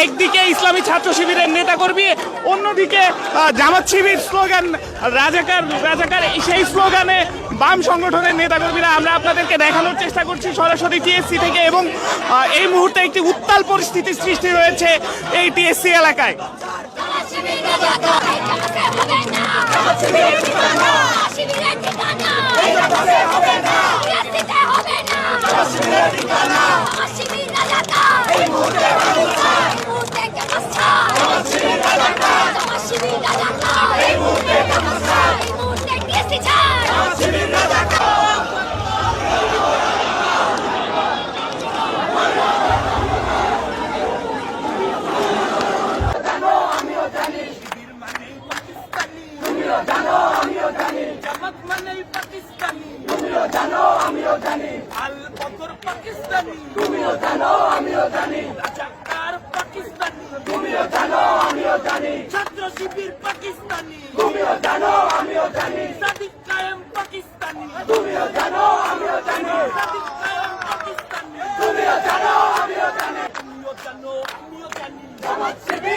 একদিকে ইসলামী ছাত্র শিবিরের নেতাকর্মী, অন্যদিকে জামাত শিবির স্লোগান রাজাকার রাজাকার, সেই স্লোগানে বাম সংগঠনের নেতাকর্মীরা। আমরা আপনাদেরকে দেখানোর চেষ্টা করছি সরাসরি টিএসসি থেকে, এবং এই মুহূর্তে একটি উত্তাল পরিস্থিতির সৃষ্টি হয়েছে এই টিএসসি এলাকায়। ছাত্র শিবির পাকিস্তানি, তুমিও জানো আমিও জানি। সাদিক কায়েম পাকিস্তানি, তুমিও জানো আমিও জানি। সাদিক কায়েম পাকিস্তানি, তুমিও জানো আমিও জানি। তুমিও জানো আমিও জানি। জামাত শিবির